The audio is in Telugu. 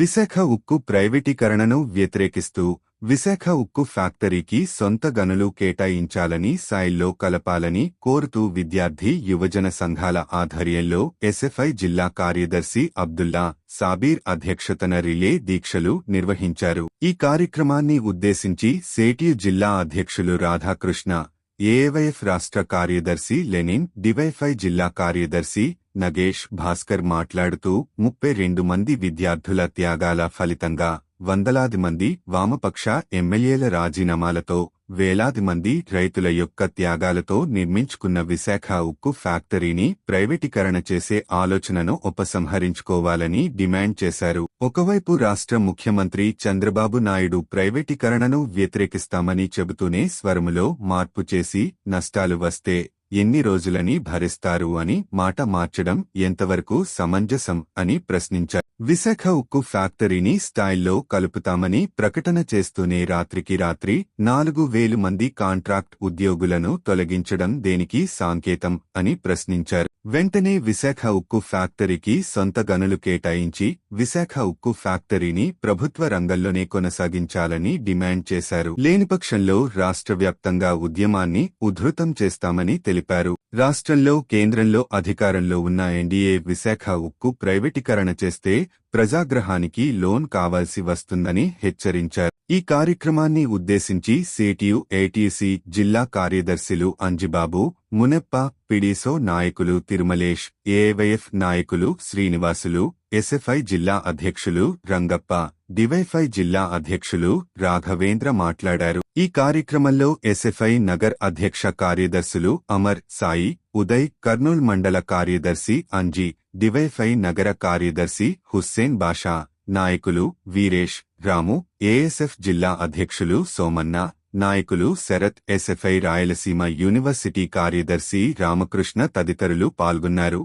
విశాఖ ఉక్కు ప్రైవేటీకరణను వ్యతిరేకిస్తూ విశాఖ ఉక్కు ఫ్యాక్టరీకి సొంత గనులు కేటాయించాలని సాయిల్లో కలపాలని కోరుతూ విద్యార్థి యువజన సంఘాల ఆధ్వర్యంలో ఎస్ఎఫ్ఐ జిల్లా కార్యదర్శి అబ్దుల్లా సాబీర్ అధ్యక్షతన రిలే దీక్షలు నిర్వహించారు. ఈ కార్యక్రమాన్ని ఉద్దేశించి సేటియు జిల్లా అధ్యక్షులు రాధాకృష్ణ, ఏఐవైఎఫ్ రాష్ట్ర కార్యదర్శి లెనిన్, డివైఎఫ్ఐ జిల్లా కార్యదర్శి నగేష్ భాస్కర్ మాట్లాడుతూ 32 మంది విద్యార్థుల త్యాగాల ఫలితంగా వందలాది మంది వామపక్ష ఎమ్మెల్యేల రాజీనామాలతో వేలాది మంది రైతుల యొక్క త్యాగాలతో నిర్మించుకున్న విశాఖ ఉక్కు ఫ్యాక్టరీని ప్రైవేటీకరణ చేసే ఆలోచనను ఉపసంహరించుకోవాలని డిమాండ్ చేశారు. ఒకవైపు రాష్ట్ర ముఖ్యమంత్రి చంద్రబాబు నాయుడు ప్రైవేటీకరణను వ్యతిరేకిస్తామని చెబుతూనే స్వరములో మార్పు చేసి నష్టాలు వస్తే ఎన్ని రోజులని భరిస్తారు అని మాట మార్చడం ఎంతవరకు సమంజసం అని ప్రశ్నించారు. విశాఖ ఉక్కు ఫ్యాక్టరీని స్థాయిల్లో కలుపుతామని ప్రకటన చేస్తూనే రాత్రికి రాత్రి 4,000 మంది కాంట్రాక్ట్ ఉద్యోగులను తొలగించడం దేనికి సంకేతం అని ప్రశ్నించారు. వెంటనే విశాఖ ఉక్కు ఫ్యాక్టరీకి సొంత గనులు కేటాయించి విశాఖ ఉక్కు ఫ్యాక్టరీని ప్రభుత్వ రంగంలోనే కొనసాగించాలని డిమాండ్ చేశారు. లేనిపక్షంలో రాష్ట్ర వ్యాప్తంగా ఉద్యమాన్ని ఉధృతం చేస్తామని తెలిపారు. రాష్ట్రంలో కేంద్రంలో అధికారంలో ఉన్న ఎన్డీఏ విశాఖ ఉక్కు ప్రైవేటీకరణ చేస్తే ప్రజాగ్రహానికి లోన్ కావాల్సి వస్తుందని హెచ్చరించారు. ఈ కార్యక్రమాన్ని ఉద్దేశించి సేటియు ఏటీసీ జిల్లా కార్యదర్శులు అంజిబాబు, మునెప్ప, పిడిసో నాయకులు తిరుమలేష్, ఏఐవైఎఫ్ నాయకులు శ్రీనివాసులు, ఎస్ఎఫ్ఐ జిల్లా అధ్యక్షులు రంగప్ప, డివైఎఫ్ఐ జిల్లా అధ్యక్షులు రాఘవేంద్ర మాట్లాడారు. ఈ కార్యక్రమంలో ఎస్ఎఫ్ఐ నగర్ అధ్యక్ష కార్యదర్శులు అమర్, సాయి, ఉదయ్, కర్నూల్ మండల కార్యదర్శి అంజీ, డివైఎఫ్ఐ నగర కార్యదర్శి హుస్సేన్ బాషా, నాయకులు వీరేష్, రాము, ఏఎస్ఎఫ్ జిల్లా అధ్యక్షులు సోమన్న, నాయకులు శరత్, ఎస్ఎఫ్ఐ రాయలసీమ యూనివర్సిటీ కార్యదర్శి రామకృష్ణ తదితరులు పాల్గొన్నారు.